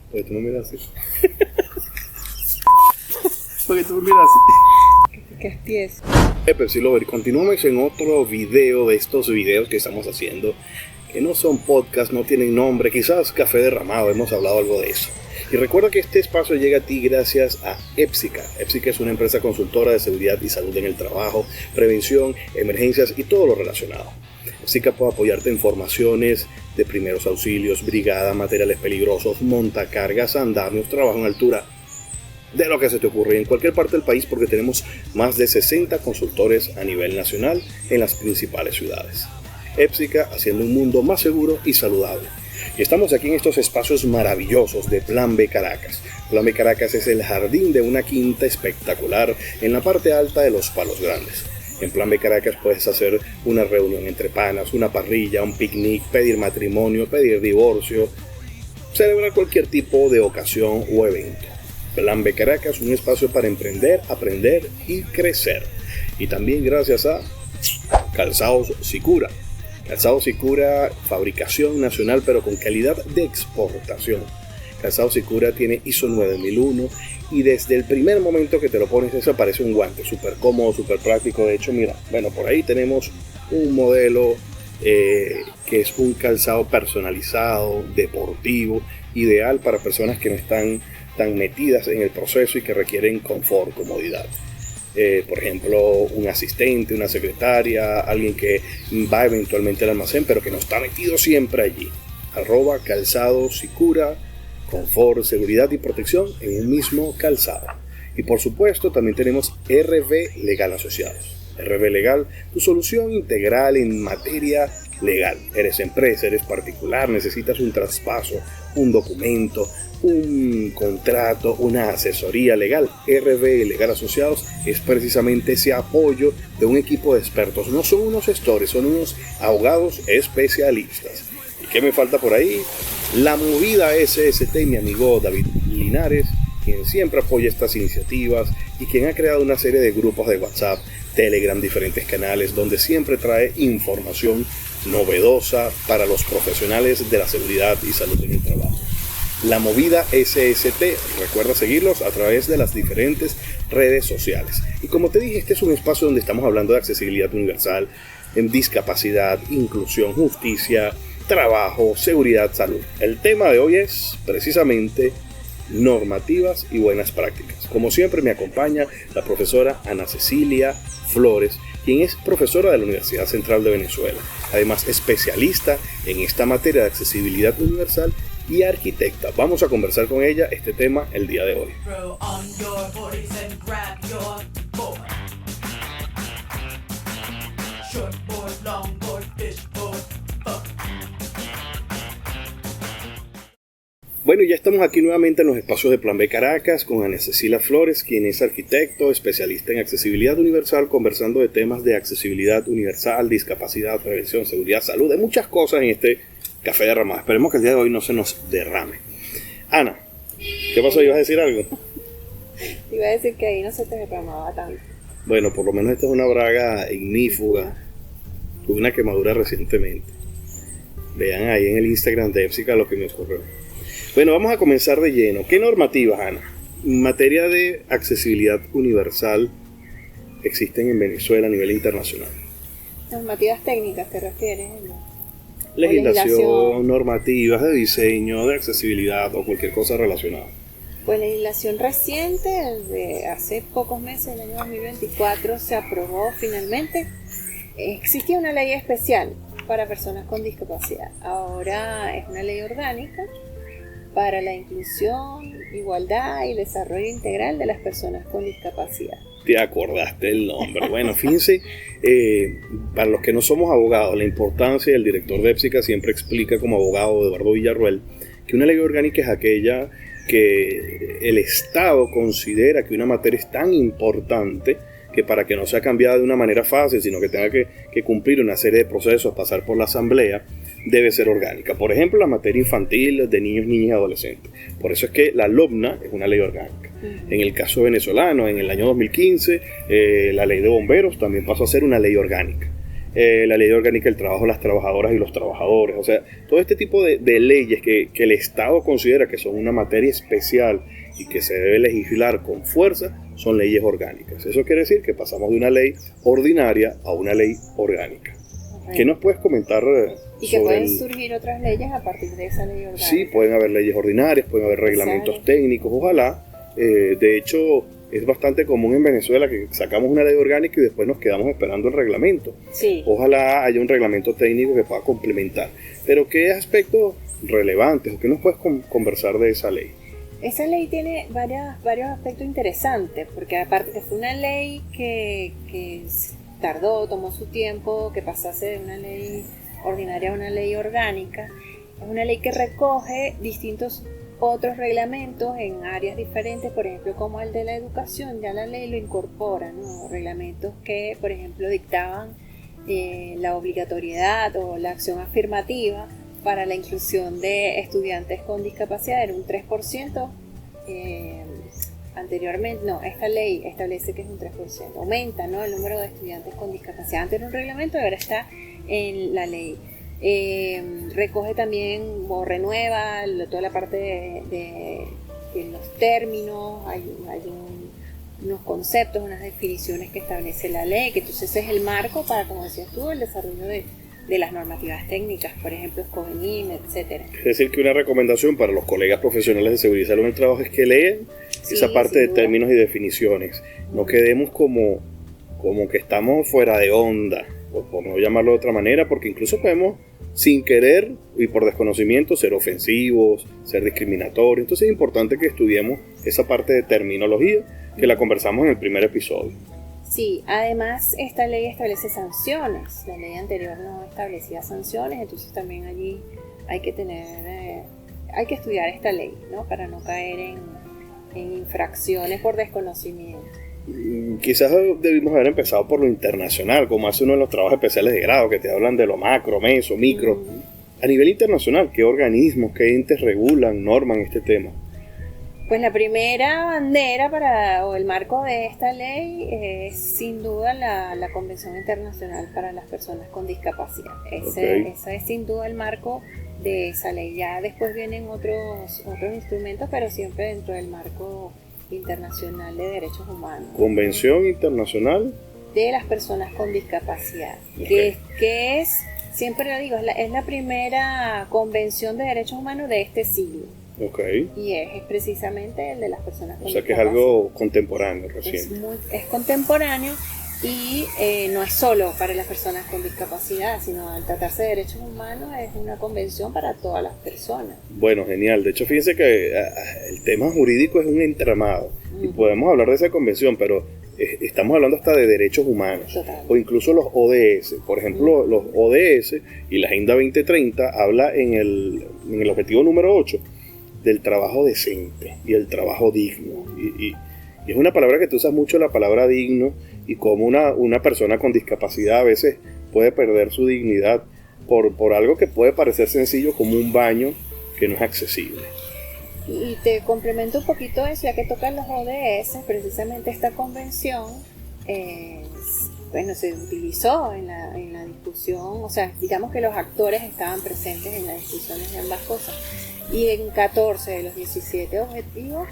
Porque tú me miras así. Porque tú me miras así. ¿Qué es tieso? Pepsi Lover, continuamos en otro video de estos videos que estamos haciendo, que no son podcast, no tienen nombre, quizás café derramado, hemos hablado algo de eso. Y recuerda que este espacio llega a ti gracias a Epsica. Epsica es una empresa consultora de seguridad y salud en el trabajo, prevención, emergencias y todo lo relacionado. Epsica puede apoyarte en formaciones de primeros auxilios, brigada, materiales peligrosos, montacargas, andamios, trabajo en altura, de lo que se te ocurre en cualquier parte del país, porque tenemos más de 60 consultores a nivel nacional en las principales ciudades. Epsica, haciendo un mundo más seguro y saludable. Y estamos aquí en estos espacios maravillosos de Plan B Caracas. Plan B Caracas es el jardín de una quinta espectacular en la parte alta de los Palos Grandes. En Plan B Caracas puedes hacer una reunión entre panas, una parrilla, un picnic, pedir matrimonio, pedir divorcio, celebrar cualquier tipo de ocasión o evento. Plan B Caracas, un espacio para emprender, aprender y crecer. Y también gracias a Calzados Sicura. Calzados Sicura, fabricación nacional pero con calidad de exportación. Calzados Sicura tiene ISO 9001 y desde el primer momento que te lo pones eso parece un guante, súper cómodo, súper práctico. De hecho, mira, bueno, por ahí tenemos un modelo que es un calzado personalizado, deportivo, ideal para personas que no están tan metidas en el proceso y que requieren confort, comodidad. Por ejemplo, un asistente, una secretaria, alguien que va eventualmente al almacén, pero que no está metido siempre allí. @calzadosicura, confort, seguridad y protección en un mismo calzado. Y por supuesto, también tenemos RV Legal Asociados. RV Legal, tu solución integral en materia legal. Eres empresa, eres particular, necesitas un traspaso, un documento, un contrato, una asesoría legal. RV Legal Asociados es precisamente ese apoyo de un equipo de expertos. No son unos gestores, son unos abogados especialistas. ¿Y qué me falta por ahí? La Movida SST, mi amigo David Linares, quien siempre apoya estas iniciativas y quien ha creado una serie de grupos de WhatsApp, Telegram, diferentes canales, donde siempre trae información novedosa para los profesionales de la seguridad y salud en el trabajo. La Movida SST, recuerda seguirlos a través de las diferentes redes sociales. Y como te dije, este es un espacio donde estamos hablando de accesibilidad universal, en discapacidad, inclusión, justicia, trabajo, seguridad, salud. El tema de hoy es precisamente normativas y buenas prácticas. Como siempre me acompaña la profesora Ana Cecilia Flores, quien es profesora de la Universidad Central de Venezuela, además especialista en esta materia de accesibilidad universal y arquitecta. Vamos a conversar con ella este tema el día de hoy. Bueno, ya estamos aquí nuevamente en los espacios de Plan B Caracas con Ana Cecilia Flores, quien es arquitecto, especialista en accesibilidad universal, conversando de temas de accesibilidad universal, discapacidad, prevención, seguridad, salud, de muchas cosas en este café derramado. Esperemos que el día de hoy no se nos derrame. Ana, ¿qué pasó? ¿Ibas a decir algo? Iba a decir que ahí no se te derramaba tanto. Bueno, por lo menos esta es una braga ignífuga, tuve una quemadura recientemente. Vean ahí en el Instagram de Epsica lo que me ocurrió. Bueno, vamos a comenzar de lleno. ¿Qué normativas, Ana, en materia de accesibilidad universal existen en Venezuela a nivel internacional? Normativas técnicas, ¿te refieres? Legislación, normativas de diseño, de accesibilidad o cualquier cosa relacionada. Pues legislación reciente, de hace pocos meses, el año 2024, se aprobó finalmente. Existía una ley especial para personas con discapacidad. Ahora es una ley orgánica para la inclusión, igualdad y desarrollo integral de las personas con discapacidad. Te acordaste el nombre. Bueno, fíjense, para los que no somos abogados, la importancia, el director de Epsica siempre explica como abogado Eduardo Villarruel, que una ley orgánica es aquella que el Estado considera que una materia es tan importante que para que no sea cambiada de una manera fácil, sino que tenga que cumplir una serie de procesos, pasar por la asamblea, debe ser orgánica. Por ejemplo, la materia infantil de niños, niñas y adolescentes. Por eso es que la LOBNA es una ley orgánica. En el caso venezolano, en el año 2015, la ley de bomberos también pasó a ser una ley orgánica. la ley orgánica del trabajo de las trabajadoras y los trabajadores. O sea, todo este tipo de leyes que el Estado considera que son una materia especial y que se debe legislar con fuerza, son leyes orgánicas. Eso quiere decir que pasamos de una ley ordinaria a una ley orgánica. ¿Qué nos puedes comentar y que pueden surgir otras leyes a partir de esa ley orgánica? Sí, pueden haber leyes ordinarias, pueden haber reglamentos técnicos, ojalá. De hecho, es bastante común en Venezuela que sacamos una ley orgánica y después nos quedamos esperando el reglamento. Sí. Ojalá haya un reglamento técnico que pueda complementar. Pero ¿qué aspectos relevantes o qué nos puedes conversar de esa ley? Esa ley tiene varios aspectos interesantes, porque aparte que fue una ley que tardó, tomó su tiempo, que pasase de una ley ordinaria a una ley orgánica, es una ley que recoge distintos otros reglamentos en áreas diferentes, por ejemplo como el de la educación, ya la ley lo incorpora, ¿no? Reglamentos que por ejemplo dictaban la obligatoriedad o la acción afirmativa para la inclusión de estudiantes con discapacidad en un 3%, anteriormente, no, esta ley establece que es un 3%, aumenta, ¿no?, el número de estudiantes con discapacidad. Antes era un reglamento y ahora está en la ley. Recoge también o renueva toda la parte de los términos, hay unos conceptos, unas definiciones que establece la ley, que entonces es el marco para, como decías tú, el desarrollo de las normativas técnicas, por ejemplo, SCOBENIM, etcétera. Es decir, que una recomendación para los colegas profesionales de seguridad y salud en el trabajo es que lean esa parte de términos y definiciones. No quedemos como que estamos fuera de onda, o por no llamarlo de otra manera, porque incluso podemos, sin querer y por desconocimiento, ser ofensivos, ser discriminatorios. Entonces es importante que estudiemos esa parte de terminología, que la conversamos en el primer episodio. Sí, además esta ley establece sanciones. La ley anterior no establecía sanciones, entonces también allí hay que estudiar esta ley, ¿no?, para no caer en infracciones por desconocimiento. Quizás debimos haber empezado por lo internacional, como hace uno de los trabajos especiales de grado, que te hablan de lo macro, meso, micro. A nivel internacional, ¿qué organismos, qué entes regulan, norman este tema? Pues la primera bandera o el marco de esta ley es sin duda la Convención Internacional para las Personas con Discapacidad. Ese es sin duda el marco de esa ley. Ya después vienen otros instrumentos, pero siempre dentro del marco internacional de derechos humanos. Convención Internacional de las Personas con Discapacidad, que es, siempre lo digo, es la primera convención de derechos humanos de este siglo. Y es precisamente el de las personas con discapacidad. O sea que es algo contemporáneo, reciente. Es contemporáneo y no es solo para las personas con discapacidad, sino al tratarse de derechos humanos es una convención para todas las personas. Bueno, genial. De hecho, fíjense que el tema jurídico es un entramado y podemos hablar de esa convención, pero estamos hablando hasta de derechos humanos. Total. O incluso los ODS. Por ejemplo, los ODS y la Agenda 2030 habla en el objetivo número 8 del trabajo decente y el trabajo digno. Y es una palabra que tú usas mucho, la palabra digno, y como una persona con discapacidad a veces puede perder su dignidad por algo que puede parecer sencillo, como un baño que no es accesible. Y te complemento un poquito eso, ya que tocan los ODS, precisamente esta convención se utilizó en la discusión, o sea, digamos que los actores estaban presentes en las discusiones de ambas cosas. Y en 14 de los 17 objetivos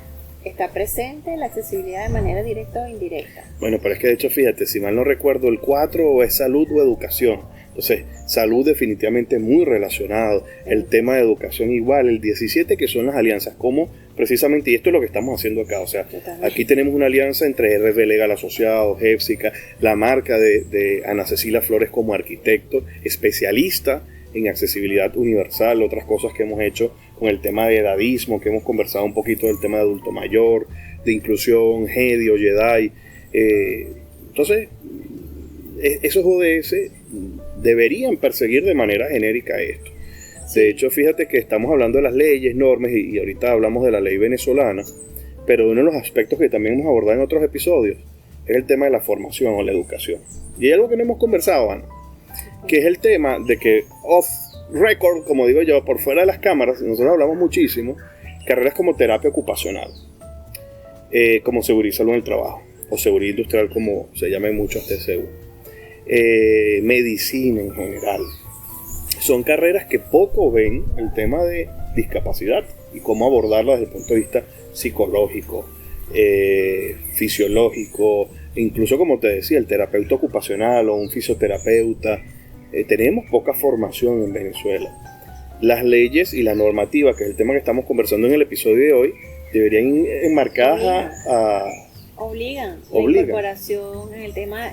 está presente la accesibilidad de manera directa o indirecta. Bueno, pero es que de hecho, fíjate, si mal no recuerdo, el 4 es salud o educación. Entonces, salud definitivamente muy relacionado, el tema de educación igual, el 17 que son las alianzas, como precisamente, y esto es lo que estamos haciendo acá, o sea, totalmente. Aquí tenemos una alianza entre RB Legal Asociados, Hepsica, la marca de Ana Cecilia Flores como arquitecto, especialista en accesibilidad universal, otras cosas que hemos hecho con el tema de edadismo, que hemos conversado un poquito del tema de adulto mayor, de inclusión, GEDI, JEDI. Entonces, esos ODS deberían perseguir de manera genérica esto. Sí. De hecho, fíjate que estamos hablando de las leyes, normas, y ahorita hablamos de la ley venezolana, pero uno de los aspectos que también hemos abordado en otros episodios es el tema de la formación o la educación. Y hay algo que no hemos conversado, Ana, que es el tema de que off record, como digo yo, por fuera de las cámaras, nosotros hablamos muchísimo, carreras como terapia ocupacional, como seguridad y salud en el trabajo, o seguridad industrial como se llama en muchos TCU. medicina en general. Son carreras que poco ven el tema de discapacidad y cómo abordarla desde el punto de vista psicológico, fisiológico, incluso como te decía, el terapeuta ocupacional o un fisioterapeuta. Tenemos poca formación en Venezuela. Las leyes y la normativa, que es el tema que estamos conversando en el episodio de hoy, deberían ir enmarcadas obligan la incorporación en el tema,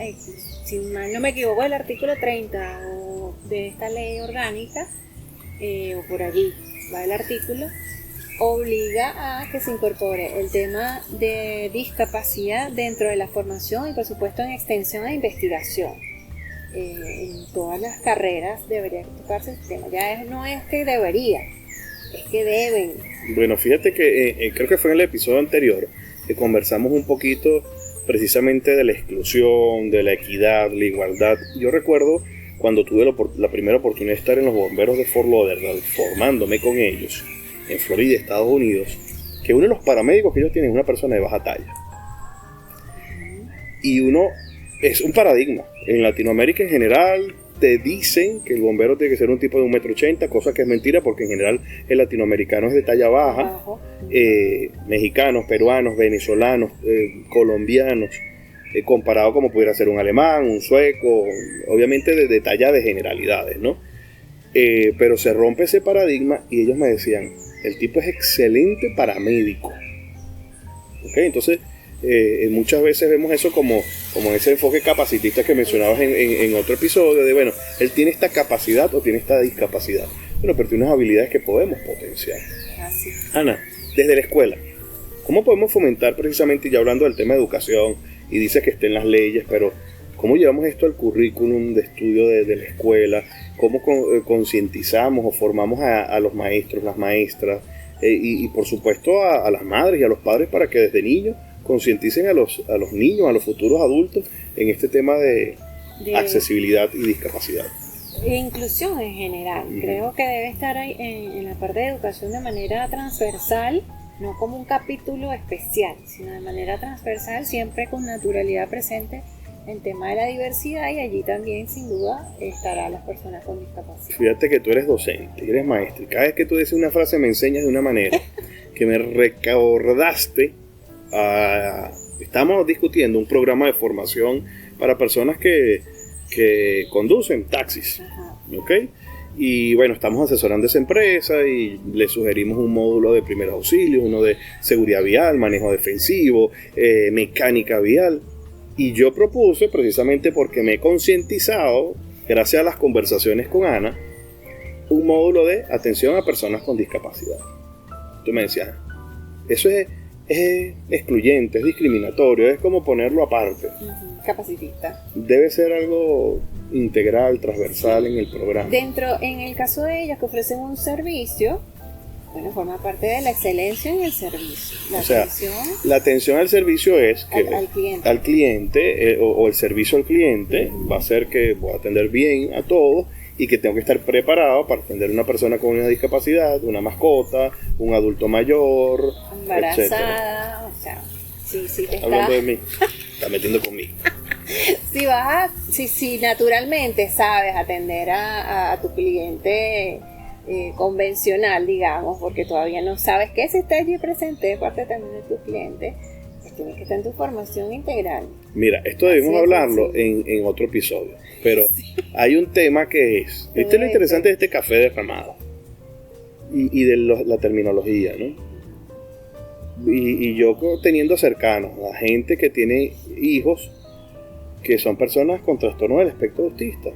si mal no me equivoco, el artículo 30 de esta ley orgánica, o por allí va el artículo, obliga a que se incorpore el tema de discapacidad dentro de la formación y por supuesto en extensión e investigación. En todas las carreras debería tocarse el tema. No es que debería, es que deben. Bueno, fíjate que creo que fue en el episodio anterior que conversamos un poquito precisamente de la exclusión, de la equidad, la igualdad. Yo recuerdo cuando tuve la primera oportunidad de estar en los bomberos de Fort Lauderdale, formándome con ellos en Florida, Estados Unidos, que uno de los paramédicos que ellos tienen es una persona de baja talla. Y uno es un paradigma. En Latinoamérica en general te dicen que el bombero tiene que ser un tipo de 1,80 m, cosa que es mentira porque en general el latinoamericano es de talla baja. Mexicanos, peruanos, venezolanos, colombianos, comparado como pudiera ser un alemán, un sueco, obviamente de talla de generalidades, ¿no? Pero se rompe ese paradigma y ellos me decían, el tipo es excelente paramédico. ¿Okay? Entonces, muchas veces vemos eso como ese enfoque capacitista que mencionabas en otro episodio, de bueno, él tiene esta capacidad o tiene esta discapacidad. Bueno, pero tiene unas habilidades que podemos potenciar. Así. Ana, desde la escuela, ¿cómo podemos fomentar precisamente, ya hablando del tema de educación, y dice que esté en las leyes, pero cómo llevamos esto al currículum de estudio de la escuela? ¿Cómo concientizamos o formamos a los maestros, las maestras, y por supuesto a las madres y a los padres para que desde niños concienticen a los niños, a los futuros adultos en este tema de accesibilidad y discapacidad? Inclusión en general. Creo que debe estar ahí en la parte de educación de manera transversal, no como un capítulo especial, sino de manera transversal, siempre con naturalidad presente el tema de la diversidad, y allí también sin duda estarán las personas con discapacidad. Fíjate que tú eres docente, eres maestra, y cada vez que tú dices una frase me enseñas de una manera que me recordaste. Estamos discutiendo un programa de formación para personas que conducen taxis. ¿Ok? Y bueno, estamos asesorando a esa empresa y le sugerimos un módulo de primeros auxilios, uno de seguridad vial, manejo defensivo, mecánica vial. Y yo propuse, precisamente porque me he concientizado, gracias a las conversaciones con Ana, un módulo de atención a personas con discapacidad. Tú me decías, eso es excluyente, es discriminatorio, es como ponerlo aparte. Capacitista. Debe ser algo integral, transversal en el programa. En el caso de ellas que ofrecen un servicio, bueno, forma parte de la excelencia en el servicio. La atención al servicio es que al cliente o el servicio al cliente va a ser que voy a atender bien a todos y que tengo que estar preparado para atender a una persona con una discapacidad, una mascota, un adulto mayor, embarazada, o sea, si te hablando de mí, está metiendo conmigo. Si naturalmente sabes atender a tu cliente convencional, digamos, porque todavía no sabes que ese está allí presente, parte también de tu cliente, pues tienes que estar en tu formación integral. Mira, esto debemos hablarlo en otro episodio, pero hay un tema que es, este es lo interesante de este café derramado y de la terminología, ¿no? Y yo teniendo cercanos a gente que tiene hijos que son personas con trastorno del espectro autista,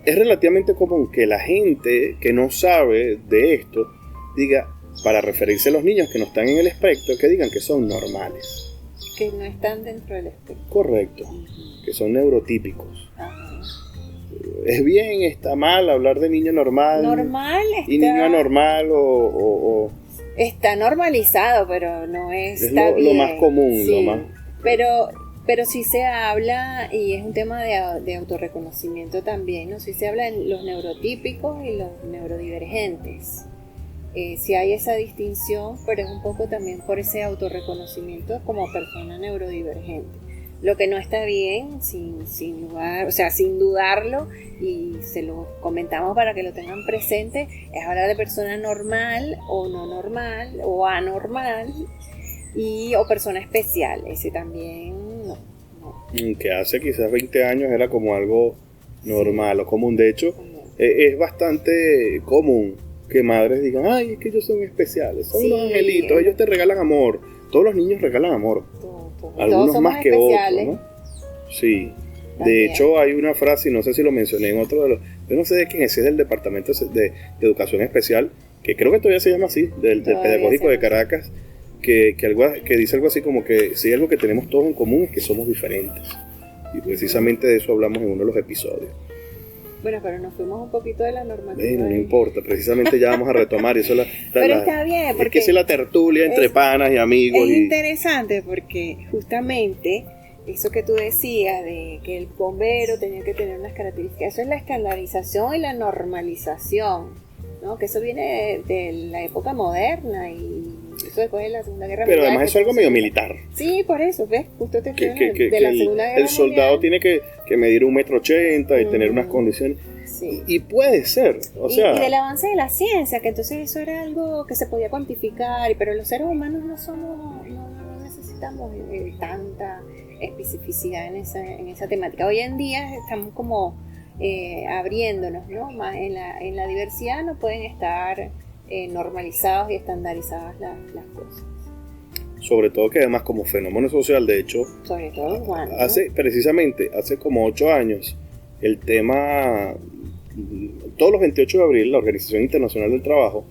es relativamente común que la gente que no sabe de esto diga, para referirse a los niños que no están en el espectro, que digan que son normales. Que no están dentro del espectro. Correcto, que son neurotípicos. ¿Es bien, está mal hablar de niño normal? Normal está... ¿Y niño anormal o...? Está normalizado, pero no está bien. Lo más común, sí, lo más... Pero sí se habla, y es un tema de autorreconocimiento también, ¿no? Sí se habla de los neurotípicos y los neurodivergentes. Sí hay esa distinción, pero es un poco también por ese autorreconocimiento como persona neurodivergente. Lo que no está bien, sin lugar, o sea, sin dudarlo, y se lo comentamos para que lo tengan presente, es hablar de persona normal o no normal o anormal o persona especial. Ese también no. Que hace quizás 20 años era como algo normal o común. De hecho, es bastante común que madres digan, ay, es que ellos son especiales, son unos angelitos, ellos te regalan amor. Todos los niños regalan amor. Algunos más que especiales. otros, ¿no? Sí. De hecho, hay una frase, y no sé si lo mencioné en otro de los... Yo no sé de quién es del Departamento de Educación Especial, que creo que todavía se llama así, del Pedagógico de Caracas, que dice algo así como que si hay algo que tenemos todos en común es que somos diferentes. Y precisamente de eso hablamos en uno de los episodios. Bueno, pero nos fuimos un poquito de la normativa. No importa, precisamente ya vamos a retomar. Eso pero está bien, porque... Es que es la tertulia entre panas y amigos. Es interesante porque justamente eso que tú decías de que el bombero tenía que tener unas características, eso es la estandarización y la normalización, ¿no? Que eso viene de la época moderna y eso después de la Segunda Guerra Mundial. Pero además eso es algo medio militar. Sí, por eso, ¿ves? Justo te estoy de la Segunda Guerra Mundial. El soldado tiene que medir 1,80 m y tener unas condiciones. Sí. Y puede ser, y del avance de la ciencia, que entonces eso era algo que se podía cuantificar, pero los seres humanos no necesitamos tanta especificidad en esa temática. Hoy en día estamos como abriéndonos, ¿no? Más en la diversidad no pueden estar normalizados y estandarizadas las cosas. Sobre todo que además como fenómeno social, de hecho, sobre todo igual, ¿no? hace como 8 años, el tema, todos los 28 de abril, la Organización Internacional del Trabajo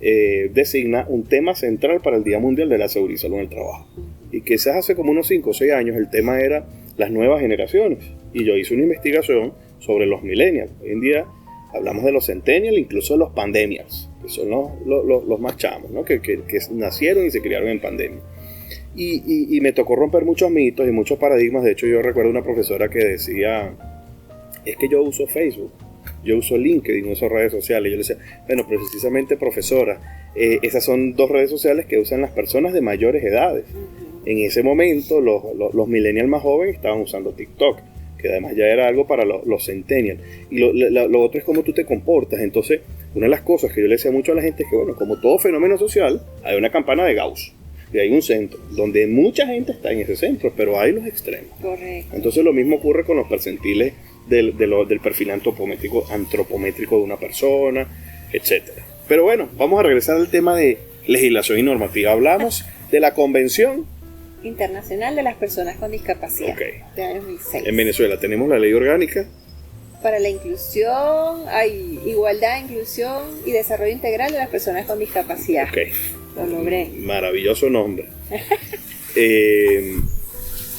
designa un tema central para el Día Mundial de la Seguridad y Salud en el Trabajo. Y quizás hace como unos 5 o 6 años el tema era las nuevas generaciones. Y yo hice una investigación sobre los millennials. Hoy en día hablamos de los centennials, incluso de los pandemials, que son los más chamos, ¿no? que nacieron y se criaron en pandemia. Y me tocó romper muchos mitos y muchos paradigmas. De hecho, yo recuerdo una profesora que decía, es que yo uso Facebook, yo uso LinkedIn, uso redes sociales. Yo le decía, bueno, precisamente profesora, esas son 2 redes sociales que usan las personas de mayores edades. En ese momento los millennials más jóvenes estaban usando TikTok, que además ya era algo para los centennials. Y lo otro es cómo tú te comportas. Entonces, una de las cosas que yo le decía mucho a la gente es que, bueno, como todo fenómeno social, hay una campana de Gauss. Y hay un centro, donde mucha gente está en ese centro, pero hay los extremos. Correcto. Entonces lo mismo ocurre con los percentiles del perfil antropométrico de una persona, etc. Pero bueno, vamos a regresar al tema de legislación y normativa. Hablamos de la Convención Internacional de las Personas con Discapacidad, de año 2006. En Venezuela tenemos la ley orgánica para la inclusión, igualdad, inclusión y desarrollo integral de las personas con discapacidad. Lo logré. Maravilloso nombre.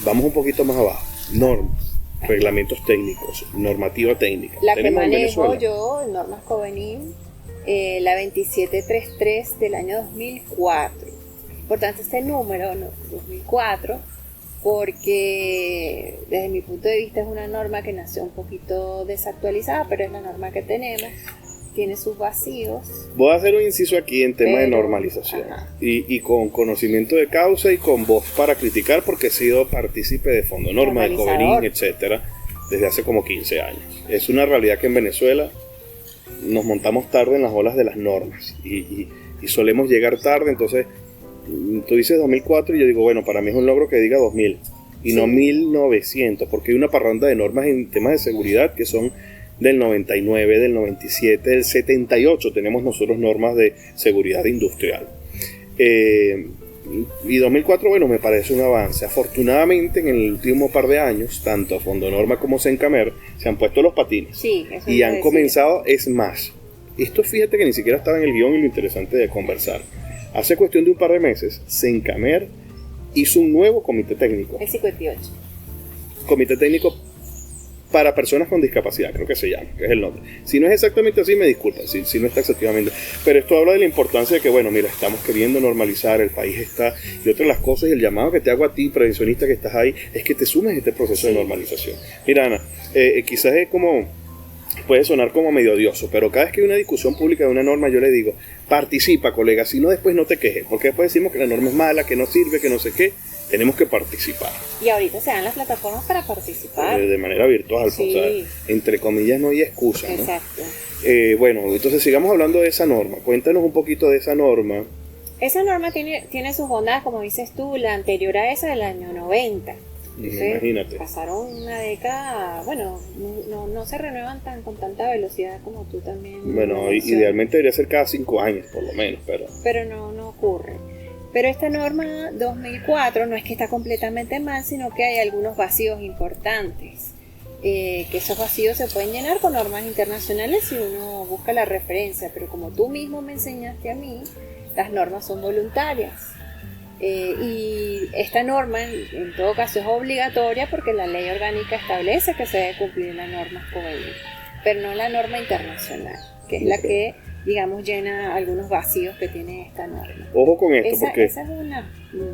Vamos un poquito más abajo. Normas, reglamentos técnicos, normativa técnica. La que manejo yo, normas Covenir, la 2733 del año 2004. Importante este número, 2004, porque desde mi punto de vista es una norma que nació un poquito desactualizada, pero es la norma que tenemos. Tiene sus vacíos. Voy a hacer un inciso aquí en tema de normalización y con conocimiento de causa y con voz para criticar, porque he sido partícipe de Fondo Norma, de Covenir, etcétera, desde hace como 15 años. Es una realidad que en Venezuela nos montamos tarde en las olas de las normas y solemos llegar tarde. Entonces tú dices 2004 y yo digo, bueno, para mí es un logro que diga 2000 y no 1900, porque hay una parranda de normas en temas de seguridad que son del 99, del 97, del 78 tenemos nosotros normas de seguridad industrial. Y 2004, bueno, me parece un avance. Afortunadamente, en el último par de años, tanto Fondo Norma como Sencamer se han puesto los patines. Sí, y han comenzado, es más. Esto fíjate que ni siquiera estaba en el guión y lo interesante de conversar. Hace cuestión de un par de meses, Sencamer hizo un nuevo comité técnico. El 58. Comité técnico para personas con discapacidad, creo que se llama, que es el nombre. Si no es exactamente así, me disculpan, si no está exactamente. Pero esto habla de la importancia de que, bueno, mira, estamos queriendo normalizar, el país está... Y otra de las cosas, y el llamado que te hago a ti, prevencionista que estás ahí, es que te sumes a este proceso de normalización. Mira, Ana, quizás es como... Puede sonar como medio odioso, pero cada vez que hay una discusión pública de una norma, yo le digo, participa, colega, si no después no te quejes, porque después decimos que la norma es mala, que no sirve, que no sé qué. tenemos que participar. Y ahorita se dan las plataformas para participar. De manera virtual, Sí. o sea, entre comillas no hay excusa, ¿no? Exacto. Bueno, entonces sigamos hablando de esa norma. Cuéntanos un poquito de esa norma. Esa norma tiene sus bondades, como dices tú, la anterior a esa del año 90. Entonces, Imagínate. pasaron una década, bueno, no se renuevan con tanta velocidad como tú también. Bueno, mencionas. idealmente debería ser cada 5 años, por lo menos, Pero no ocurre. Pero esta norma 2004 no es que está completamente mal, sino que hay algunos vacíos importantes. Que esos vacíos se pueden llenar con normas internacionales si uno busca la referencia, pero como tú mismo me enseñaste a mí, las normas son voluntarias. Y esta norma en todo caso es obligatoria porque la ley orgánica establece que se debe cumplir la norma juvenil, pero no la norma internacional, que es la que, digamos, llena algunos vacíos que tiene esta norma. Ojo con esto, porque Esa es una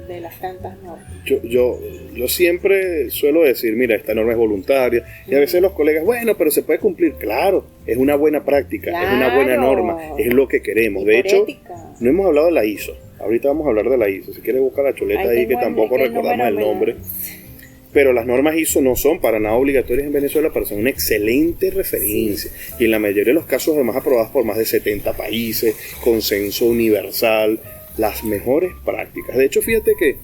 de las tantas normas. yo siempre suelo decir, mira, esta norma es voluntaria, y a veces los colegas, bueno, pero se puede cumplir. Claro, es una buena práctica, es una buena Claro. norma, es lo que queremos. Y De por hecho, ética. no hemos hablado de la ISO. Ahorita vamos a hablar de la ISO. Si quieres buscar la chuleta ahí, que tampoco recordamos el nombre. Pero las normas ISO no son para nada obligatorias en Venezuela, pero son una excelente referencia. Sí. Y en la mayoría de los casos, además, aprobadas por más de 70 países, consenso universal, las mejores prácticas. De hecho, fíjate que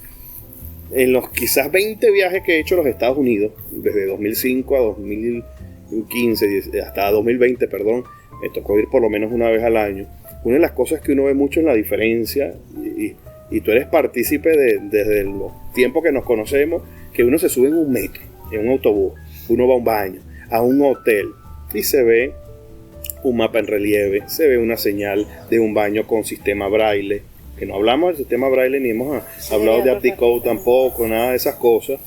en los quizás 20 viajes que he hecho a los Estados Unidos, desde 2005 a 2015, hasta 2020, perdón, me tocó ir por lo menos una vez al año. Una de las cosas que uno ve mucho en la diferencia, y tú eres partícipe desde los tiempos que nos conocemos, que uno se sube en un metro, en un autobús, uno va a un baño, a un hotel, y se ve un mapa en relieve, se ve una señal de un baño con sistema braille, que no hablamos del sistema braille ni hemos hablado de Apticode tampoco, nada de esas cosas.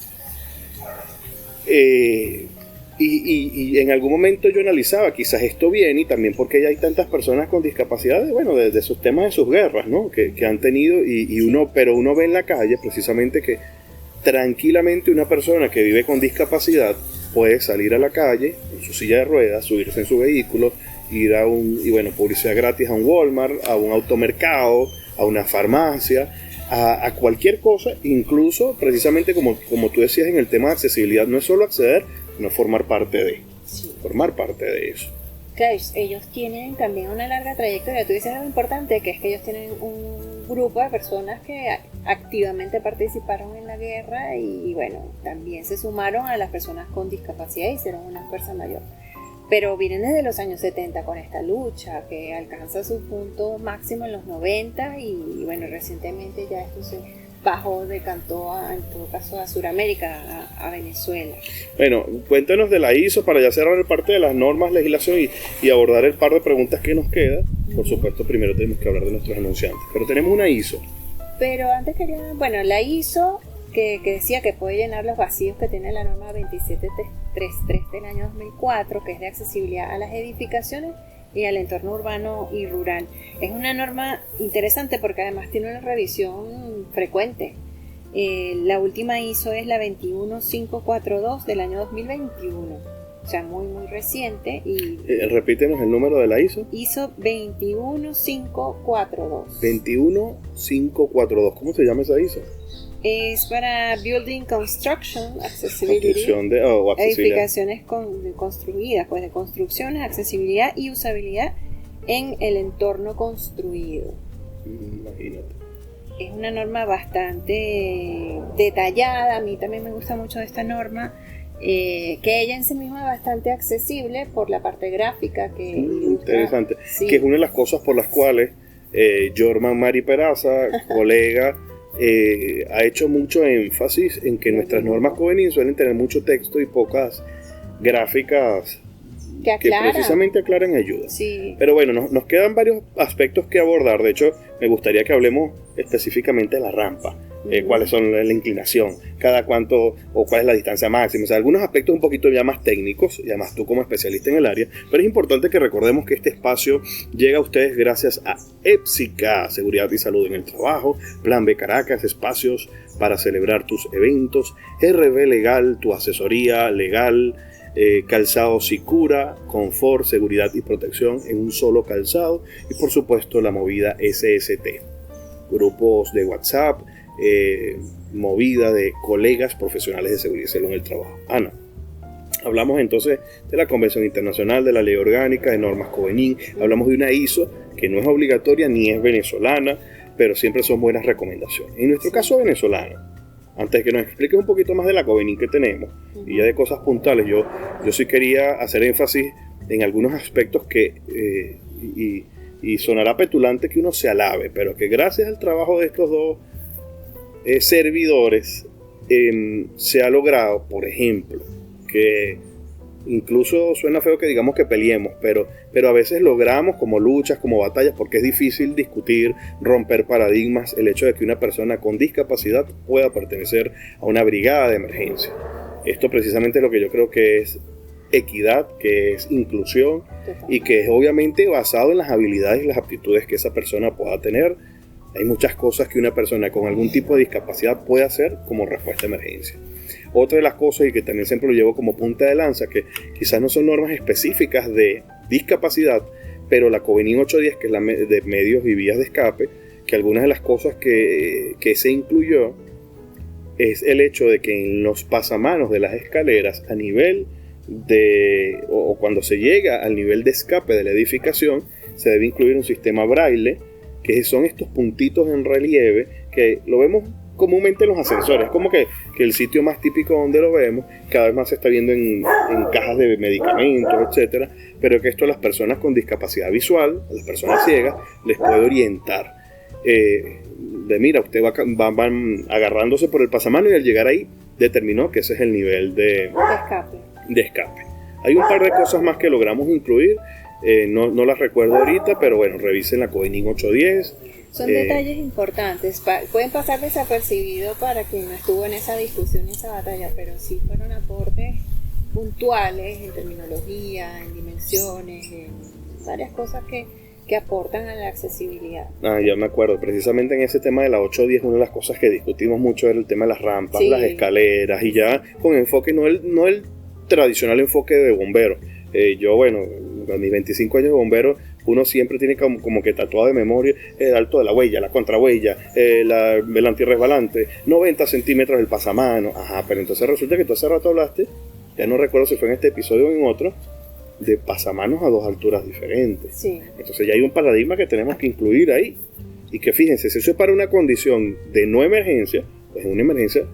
Y en algún momento yo analizaba, quizás esto viene, y también porque ya hay tantas personas con discapacidad, bueno, de sus temas de sus guerras, ¿no? Que han tenido, pero uno ve en la calle precisamente que tranquilamente una persona que vive con discapacidad puede salir a la calle en su silla de ruedas, subirse en su vehículo, ir a publicidad gratis a un Walmart, a un automercado, a una farmacia, a cualquier cosa, incluso precisamente como tú decías en el tema de accesibilidad, no es solo acceder, no formar parte de eso. Claro, ellos tienen también una larga trayectoria. Tú dices algo importante, que es que ellos tienen un grupo de personas que activamente participaron en la guerra y bueno, también se sumaron a las personas con discapacidad y hicieron una fuerza mayor. Pero vienen desde los años 70 con esta lucha que alcanza su punto máximo en los 90 y bueno, recientemente ya esto se decantó en todo caso a Sudamérica, a Venezuela. Bueno, cuéntanos de la ISO para ya cerrar el parte de las normas, legislación y abordar el par de preguntas que nos queda. Por supuesto, primero tenemos que hablar de nuestros anunciantes, pero tenemos una ISO. Pero antes la ISO que decía que puede llenar los vacíos que tiene la norma 2733 del año 2004, que es de accesibilidad a las edificaciones y al entorno urbano y rural. Es una norma interesante porque además tiene una revisión frecuente. La última ISO es la 21542 del año 2021, o sea, muy muy reciente. Y repítenos el número de la ISO. ISO 21542. 21542. ¿Cómo se llama esa ISO? Es para Building Construction, Accessibility, edificaciones construidas, pues de construcciones, accesibilidad y usabilidad en el entorno construido. Imagínate. Es una norma bastante detallada, a mí también me gusta mucho esta norma, que ella en sí misma es bastante accesible por la parte gráfica que ilustra. Interesante, Sí. Que es una de las cosas por las cuales Jorman Mari Peraza, colega, ha hecho mucho énfasis en que nuestras normas COVENIN suelen tener mucho texto y pocas gráficas que precisamente aclaran y ayudan. Sí. Pero bueno, nos quedan varios aspectos que abordar. De hecho, me gustaría que hablemos específicamente de la rampa. Cuáles son la inclinación, cada cuánto o cuál es la distancia máxima, o sea, algunos aspectos un poquito ya más técnicos, y además tú como especialista en el área, pero es importante que recordemos que este espacio llega a ustedes gracias a EPSICA, Seguridad y Salud en el Trabajo, Plan B Caracas, espacios para celebrar tus eventos, RB Legal, tu asesoría legal, calzado Sicura, confort, seguridad y protección en un solo calzado, y por supuesto la movida SST. grupos de WhatsApp, movida de colegas profesionales de seguridad y salud en el trabajo. Ana, hablamos entonces de la Convención Internacional, de la Ley Orgánica, de normas COVENIN, hablamos de una ISO que no es obligatoria ni es venezolana, pero siempre son buenas recomendaciones. En nuestro caso venezolano, antes de que nos expliques un poquito más de la COVENIN que tenemos y ya de cosas puntuales, yo sí quería hacer énfasis en algunos aspectos que, y sonará petulante que uno se alabe, pero que gracias al trabajo de estos dos servidores se ha logrado, por ejemplo, que incluso suena feo que digamos que peleemos, pero a veces logramos como luchas, como batallas, porque es difícil discutir, romper paradigmas, el hecho de que una persona con discapacidad pueda pertenecer a una brigada de emergencia. Esto precisamente es lo que yo creo que es equidad, que es inclusión y que es obviamente basado en las habilidades y las aptitudes que esa persona pueda tener. Hay muchas cosas que una persona con algún tipo de discapacidad puede hacer como respuesta a emergencia. Otra de las cosas, y que también siempre lo llevo como punta de lanza, que quizás no son normas específicas de discapacidad, pero la COVENIN 810, que es la de medios y vías de escape, que algunas de las cosas que se incluyó es el hecho de que en los pasamanos de las escaleras a nivel de, o cuando se llega al nivel de escape de la edificación, se debe incluir un sistema braille, que son estos puntitos en relieve que lo vemos comúnmente en los ascensores, como que el sitio más típico donde lo vemos, cada vez más se está viendo en cajas de medicamentos, etcétera, pero que esto a las personas con discapacidad visual, a las personas ciegas, les puede orientar. Mira, usted van agarrándose por el pasamano y al llegar ahí determinó que ese es el nivel de escape. Hay un par de cosas más que logramos incluir, no las recuerdo ahorita, pero bueno, revisen la COVENIN 810. Son detalles importantes, pueden pasar desapercibidos para quien no estuvo en esa discusión y esa batalla, pero sí fueron aportes puntuales en terminología, en dimensiones, en varias cosas que aportan a la accesibilidad. Ya me acuerdo, precisamente en ese tema de la 810, una de las cosas que discutimos mucho era el tema de las rampas, las escaleras, y ya con enfoque, no el tradicional enfoque de bombero. Yo, bueno, a mis 25 años de bombero, uno siempre tiene como que tatuado de memoria el alto de la huella, la contrahuella, el antirresbalante, 90 centímetros del pasamano. Ajá, pero entonces resulta que tú hace rato hablaste, ya no recuerdo si fue en este episodio o en otro, de pasamanos a dos alturas diferentes. Sí. Entonces ya hay un paradigma que tenemos que incluir ahí. Y que fíjense, si eso es para una condición de no emergencia, pues en una emergencia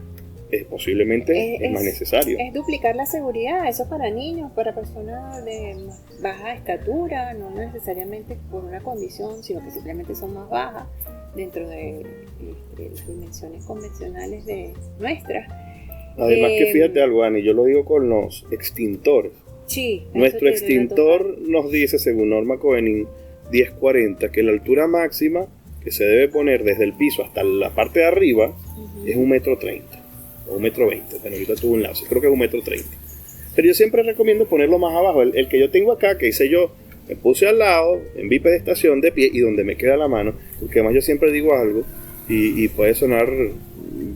posiblemente es más necesario. Es duplicar la seguridad, eso para niños, para personas de baja estatura, no necesariamente por una condición, sino que simplemente son más bajas dentro de las dimensiones convencionales de nuestras. Además que fíjate algo, Ani, yo lo digo con los extintores. Sí, nuestro extintor nos dice, según norma COVENIN 1040, que la altura máxima que se debe poner desde el piso hasta la parte de arriba es 1,30 m. O 1,20 m, bueno, ahorita tuve un lapso, creo que es 1,30 m. Pero yo siempre recomiendo ponerlo más abajo. El que yo tengo acá, que hice yo, me puse al lado, en bipedestación de pie y donde me queda la mano, porque además yo siempre digo algo, y puede sonar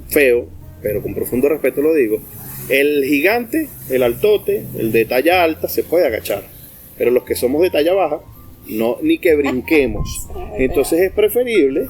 feo, pero con profundo respeto lo digo. El gigante, el altote, el de talla alta se puede agachar, pero los que somos de talla baja, no, ni que brinquemos. Entonces es preferible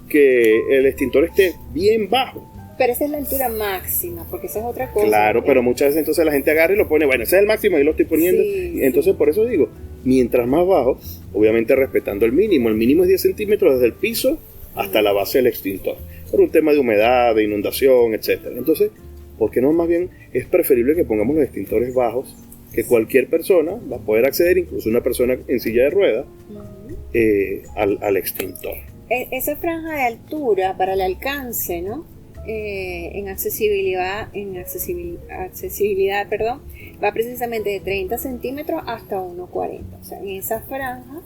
que el extintor esté bien bajo. Pero esa es la altura máxima, porque esa es otra cosa. Claro, pero muchas veces entonces la gente agarra y lo pone, bueno, ese es el máximo y lo estoy poniendo. Sí, entonces por eso digo, mientras más bajo, obviamente respetando el mínimo es 10 centímetros desde el piso hasta la base del extintor, por un tema de humedad, de inundación, etc. Entonces, ¿por qué no más bien es preferible que pongamos los extintores bajos, que cualquier persona va a poder acceder, incluso una persona en silla de ruedas, al extintor? Esa franja de altura para el alcance, ¿no? En accesibilidad, va precisamente de 30 centímetros hasta 1,40. O sea, en esa franja,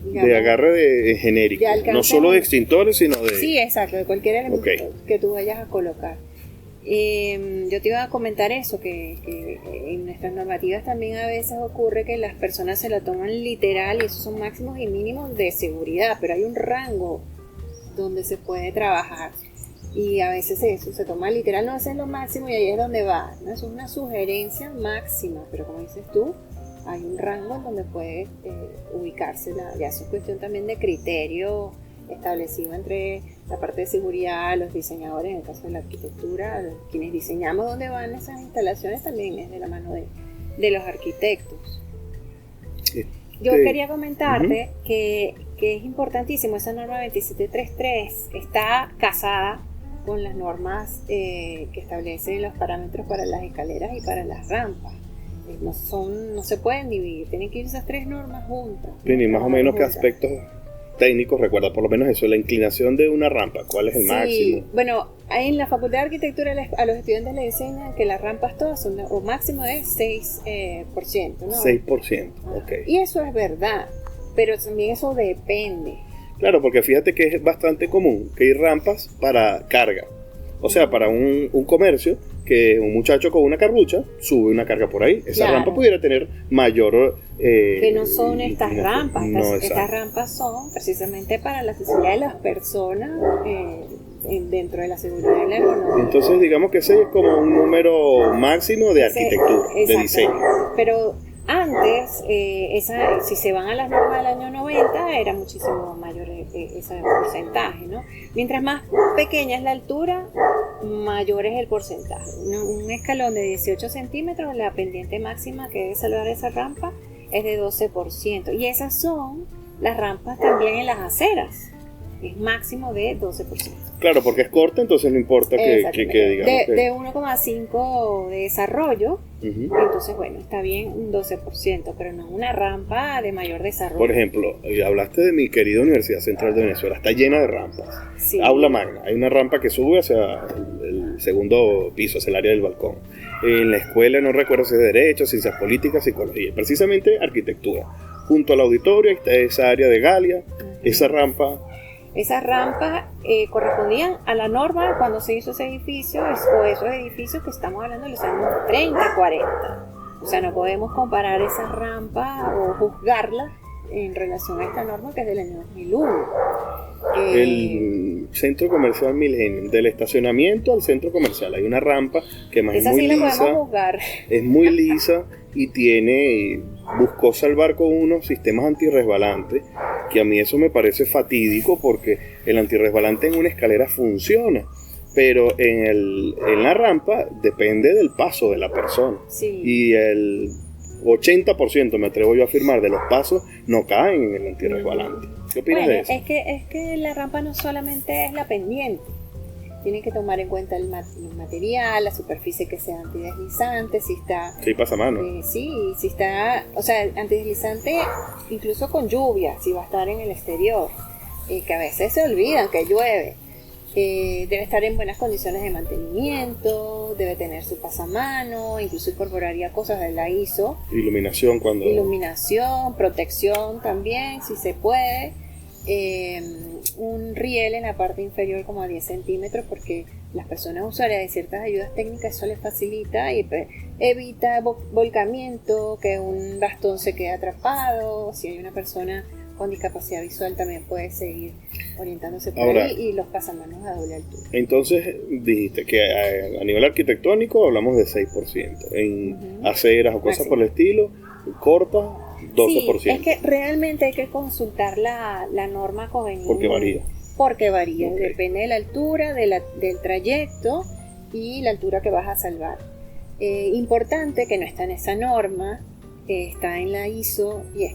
digamos, de agarre de genérico, no solo de extintores, sino de... Sí, exacto, de cualquier elemento que tú vayas a colocar. Yo te iba a comentar eso, que en nuestras normativas también a veces ocurre que las personas se la toman literal y esos son máximos y mínimos de seguridad, pero hay un rango donde se puede trabajar. Y a veces eso se toma literal, no, ese es lo máximo y ahí es donde va, ¿no? Eso es una sugerencia máxima, pero como dices tú, hay un rango en donde puede ubicarse, ya eso es cuestión también de criterio establecido entre la parte de seguridad, los diseñadores, en el caso de la arquitectura, quienes diseñamos dónde van esas instalaciones también es de la mano de los arquitectos. Yo quería comentarte que es importantísimo, esa norma 27333 está casada con las normas que establecen los parámetros para las escaleras y para las rampas. No se pueden dividir, tienen que ir esas tres normas juntas. Y más o menos qué aspectos técnicos recuerda, por lo menos eso, la inclinación de una rampa, ¿cuál es el máximo? Bueno, en la Facultad de Arquitectura a los estudiantes les enseñan que las rampas todas son o máximo de 6%, ¿no? 6%, ok. Y eso es verdad, pero también eso depende. Claro, porque fíjate que es bastante común que hay rampas para carga. O sea, para un comercio, que un muchacho con una carrucha sube una carga por ahí. Esa rampa pudiera tener mayor... que no son estas rampas. Estas rampas son precisamente para la accesibilidad de las personas dentro de la seguridad y la ergonomía. Entonces, digamos que ese es como un número máximo de arquitectura, de diseño. Pero antes, si se van a las normas del año 90, era muchísimo mayor ese porcentaje, ¿no? Mientras más pequeña es la altura, mayor es el porcentaje. Un escalón de 18 centímetros, la pendiente máxima que debe salvar esa rampa es de 12%. Y esas son las rampas también en las aceras. Es máximo de 12%. Claro, porque es corta, entonces no importa que digamos de 1,5 de desarrollo, entonces bueno, está bien un 12%, pero no una rampa de mayor desarrollo. Por ejemplo, hablaste de mi querida Universidad Central de Venezuela, está llena de rampas. Sí. Aula magna, hay una rampa que sube hacia el segundo piso, hacia el área del balcón. En la escuela, no recuerdo si es Derecho, Ciencias Políticas, Psicología, precisamente Arquitectura. Junto al auditorio está esa área de Galia, esa rampa... Esas rampas correspondían a la norma cuando se hizo ese edificio o esos edificios que estamos hablando de los años 30, 40. O sea, no podemos comparar esa rampa o juzgarla en relación a esta norma que es del año 2001. El centro comercial Millennium, del estacionamiento al centro comercial, hay una rampa que más es muy sí lisa, la podemos juzgar. Es muy lisa y buscó salvar con unos sistemas antirresbalantes, que a mí eso me parece fatídico porque el antirresbalante en una escalera funciona, pero en la rampa depende del paso de la persona. Sí. Y el 80%, me atrevo yo a afirmar, de los pasos no caen en el antirresbalante. ¿Qué opinas de eso? Es que la rampa no solamente es la pendiente. Tienen que tomar en cuenta el material, la superficie que sea antideslizante, si está... Sí, pasamano. Sí, si está... O sea, antideslizante incluso con lluvia, si va a estar en el exterior. Que a veces se olvidan que llueve. Debe estar en buenas condiciones de mantenimiento, debe tener su pasamano, incluso incorporaría cosas de la ISO. Iluminación cuando... Iluminación, protección también, si se puede. Un riel en la parte inferior como a 10 centímetros porque las personas usuarias de ciertas ayudas técnicas eso les facilita y evita volcamiento, que un bastón se quede atrapado. Si hay una persona con discapacidad visual también puede seguir orientándose por ahí, y los pasamanos a doble altura. Entonces dijiste que a nivel arquitectónico hablamos de 6%, en aceras o cosas por el estilo, cortas 12%. Sí, es que realmente hay que consultar la norma conveniente. Porque varía. Okay. Depende de la altura, del trayecto y la altura que vas a salvar. Importante que no está en esa norma, está en la ISO y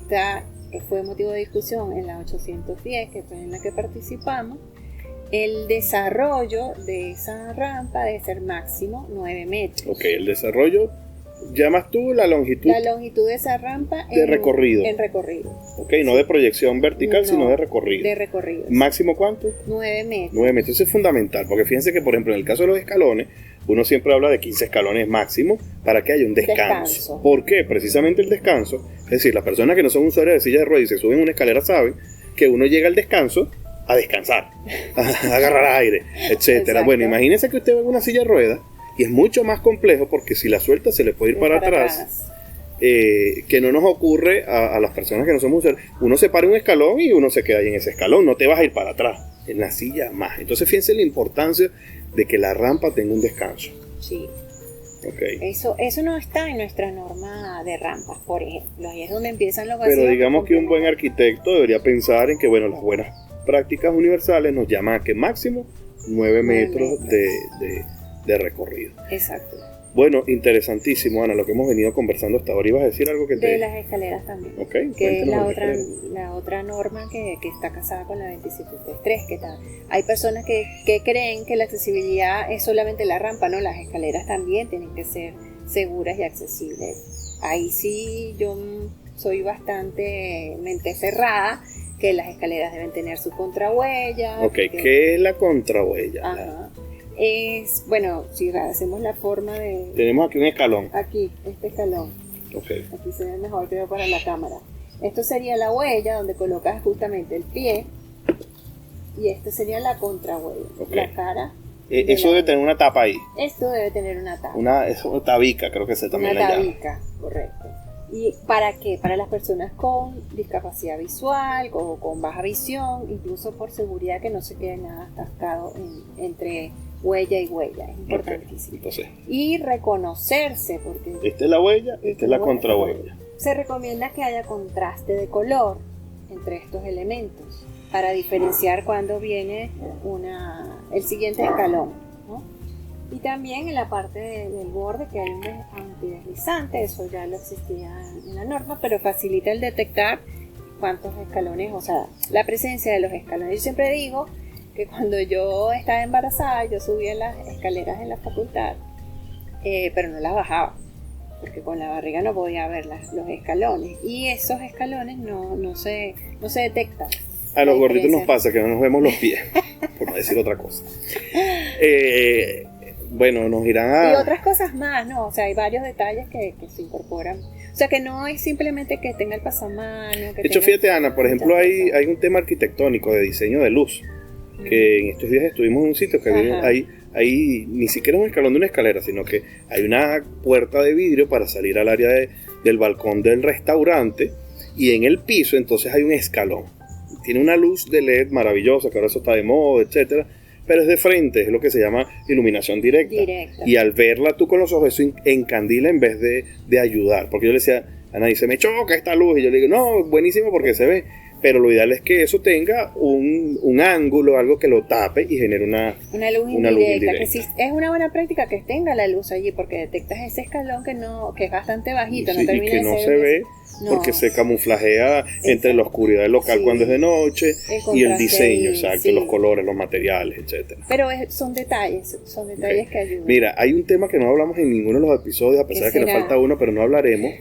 fue motivo de discusión en la 810, que fue en la que participamos. El desarrollo de esa rampa debe ser máximo 9 metros. Ok, el desarrollo, llamas tú la longitud. La longitud de esa rampa de recorrido. En recorrido. Ok, no de proyección vertical, sino de recorrido. De recorrido. ¿Máximo cuánto? 9 metros. 9 metros, eso es fundamental, porque fíjense que, por ejemplo, en el caso de los escalones, uno siempre habla de 15 escalones máximo para que haya un descanso. ¿Por qué? Precisamente el descanso, es decir, las personas que no son usuarias de silla de ruedas y se suben a una escalera saben que uno llega al descanso a descansar, a agarrar aire, etcétera. Bueno, imagínense que usted va en una silla de ruedas y es mucho más complejo porque si la suelta se le puede ir para atrás. Que no nos ocurre a las personas que no somos usuarios. Uno se para un escalón y uno se queda ahí en ese escalón, no te vas a ir para atrás, en la silla más. Entonces fíjense la importancia de que la rampa tenga un descanso. Sí. Okay. Eso no está en nuestra norma de rampas, por ejemplo. Ahí es donde empiezan los vacíos. Pero digamos que un buen arquitecto debería pensar en que, bueno, las buenas prácticas universales nos llaman a que máximo 9 metros de recorrido. Exacto. Bueno, interesantísimo, Ana, lo que hemos venido conversando hasta ahora. ¿Ibas a decir algo que De las escaleras también. Okay, que es la otra norma que está casada con la 27333, que está. Hay personas que creen que la accesibilidad es solamente la rampa, no, las escaleras también tienen que ser seguras y accesibles. Ahí sí yo soy bastante mente cerrada, que las escaleras deben tener su contrahuella. Ok, ¿qué es la contrahuella? Ajá. Es, bueno, si hacemos la forma de... Tenemos aquí un escalón. Aquí, este escalón. Okay. Aquí se ve mejor, creo, para la cámara. Esto sería la huella, donde colocas justamente el pie. Y esta sería la contrahuella. Okay. La cara. Eso debe tener una tapa ahí. Esto debe tener una tapa. Una tabica, creo que se también la llama. Una tabica, correcto. ¿Y para qué? Para las personas con discapacidad visual o con baja visión, incluso por seguridad, que no se quede nada atascado entre huella y huella. Es importantísimo. Okay. Entonces, y reconocerse, porque esta es la huella, esta es la contrahuella. Se recomienda que haya contraste de color entre estos elementos para diferenciar cuando viene el siguiente escalón, ¿no? Y también en la parte del borde, que hay un antideslizante, eso ya lo existía en la norma, pero facilita el detectar cuántos escalones, o sea, la presencia de los escalones. Yo siempre digo que cuando yo estaba embarazada, yo subía las escaleras en la facultad, pero no las bajaba, porque con la barriga no podía ver los escalones, y esos escalones no se detectan. A los gorditos nos pasa que no nos vemos los pies, por no decir otra cosa. Bueno, nos irán a... Y otras cosas más, ¿no? O sea, hay varios detalles que se incorporan. O sea, que no es simplemente que tenga el pasamano. De hecho, fíjate, Ana, por ejemplo, hay un tema arquitectónico de diseño de luz, que en estos días estuvimos en un sitio que hay ni siquiera un escalón de una escalera, sino que hay una puerta de vidrio para salir al área del balcón del restaurante, y en el piso entonces hay un escalón. Tiene una luz de LED maravillosa, que ahora eso está de moda, etcétera, pero es de frente, es lo que se llama iluminación directa. Y al verla tú con los ojos, eso encandila en vez de ayudar. Porque yo le decía a Ana, se me choca esta luz, y yo le digo, no, buenísimo porque se ve, pero lo ideal es que eso tenga un ángulo, algo que lo tape y genere una luz indirecta. Que sí, es una buena práctica que tenga la luz allí, porque detectas ese escalón que es bastante bajito, y que no se ve. Porque se camuflajea entre la oscuridad del local cuando es de noche y el diseño, exacto, los colores, los materiales, etcétera. Pero son detalles que ayudan. Mira, hay un tema que no hablamos en ninguno de los episodios, a pesar de que nos falta uno, pero no hablaremos.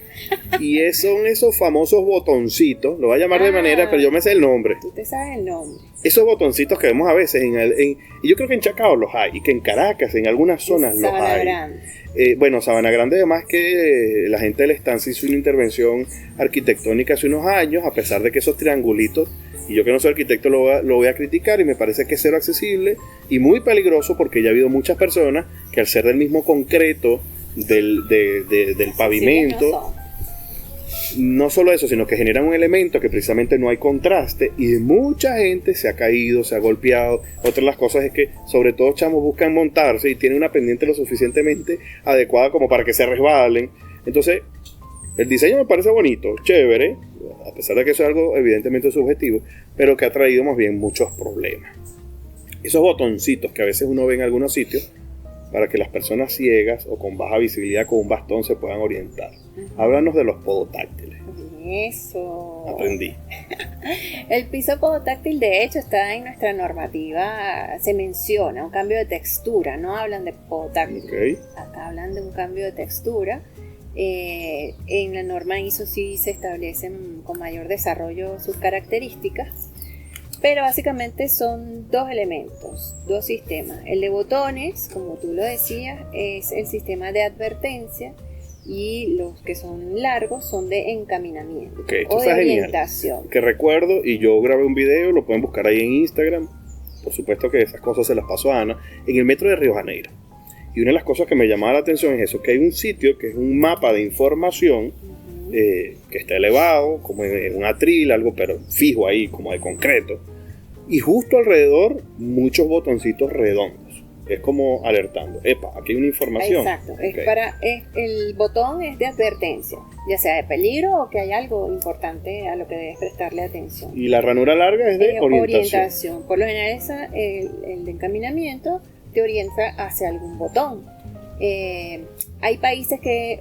Y son esos famosos botoncitos, lo voy a llamar de manera, pero yo me sé el nombre. Tú te sabes el nombre. Esos botoncitos que vemos a veces, y yo creo que en Chacao los hay, y que en Caracas, en algunas zonas los hay. Bueno, Sabana Grande, además que la gente del estancia hizo una intervención arquitectónica hace unos años, a pesar de que esos triangulitos, y yo que no soy arquitecto lo voy a criticar, y me parece que es cero accesible y muy peligroso, porque ya ha habido muchas personas que al ser del mismo concreto del pavimento, no solo eso, sino que generan un elemento que precisamente no hay contraste, y mucha gente se ha caído, se ha golpeado. Otra de las cosas es que sobre todo chamos buscan montarse y tienen una pendiente lo suficientemente adecuada como para que se resbalen. Entonces el diseño me parece bonito, chévere, a pesar de que eso es algo evidentemente subjetivo, pero que ha traído más bien muchos problemas. Esos botoncitos que a veces uno ve en algunos sitios para que las personas ciegas o con baja visibilidad con un bastón se puedan orientar. Háblanos de los podotáctiles. Eso. Aprendí. El piso podotáctil, de hecho, está en nuestra normativa, se menciona un cambio de textura, no hablan de podotáctil. Okay. Acá hablan de un cambio de textura. En la norma ISO sí se establecen con mayor desarrollo sus características. Pero básicamente son dos elementos, dos sistemas. El de botones, como tú lo decías, es el sistema de advertencia, y los que son largos son de encaminamiento o de orientación. Genial. Que recuerdo, y yo grabé un video, lo pueden buscar ahí en Instagram. Por supuesto que esas cosas se las paso a Ana, en el metro de Río Janeiro. Y una de las cosas que me llamaba la atención es eso, que hay un sitio que es un mapa de información que está elevado, como en un atril, algo pero fijo ahí, como de concreto. Y justo alrededor, muchos botoncitos redondos. es como alertando. Epa, aquí hay una información. Exacto. Okay. El botón es de advertencia, ya sea de peligro o que hay algo importante a lo que debes prestarle atención. Y la ranura larga es de orientación. Por lo general, el de encaminamiento te orienta hacia algún botón. Hay países que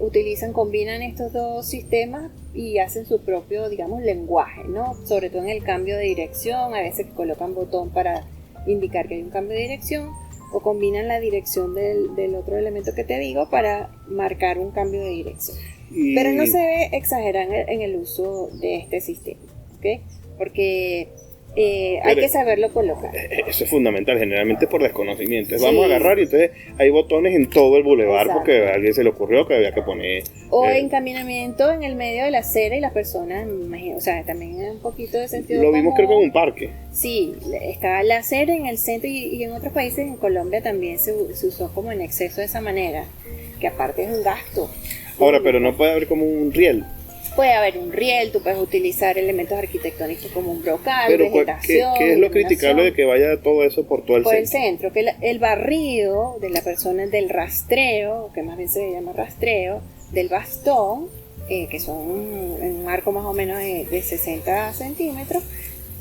combinan estos dos sistemas y hacen su propio, digamos, lenguaje, ¿no? Sobre todo en el cambio de dirección, a veces colocan botón para indicar que hay un cambio de dirección, o combinan la dirección del otro elemento que te digo para marcar un cambio de dirección. Pero no se debe exagerar en el uso de este sistema, ¿ok? Porque hay que saberlo colocar. Eso es fundamental, generalmente por desconocimiento. Vamos a agarrar y entonces hay botones en todo el bulevar. Exacto. Porque a alguien se le ocurrió que había que poner... O encaminamiento en el medio de la acera y las personas, imagino, o sea, también un poquito de sentido Lo vimos común. creo que en un parque. Sí, está la acera en el centro y en otros países, en Colombia también se usó como en exceso de esa manera, que aparte es un gasto. Ahora, pero no puede haber como un riel. Puede haber un riel, tú puedes utilizar elementos arquitectónicos como un brocal, pero vegetación. ¿qué es lo criticable de que vaya todo eso por todo el centro? Por el centro, que el barrido de la persona del rastreo, que más bien se llama rastreo, del bastón, que son en un arco más o menos de 60 centímetros,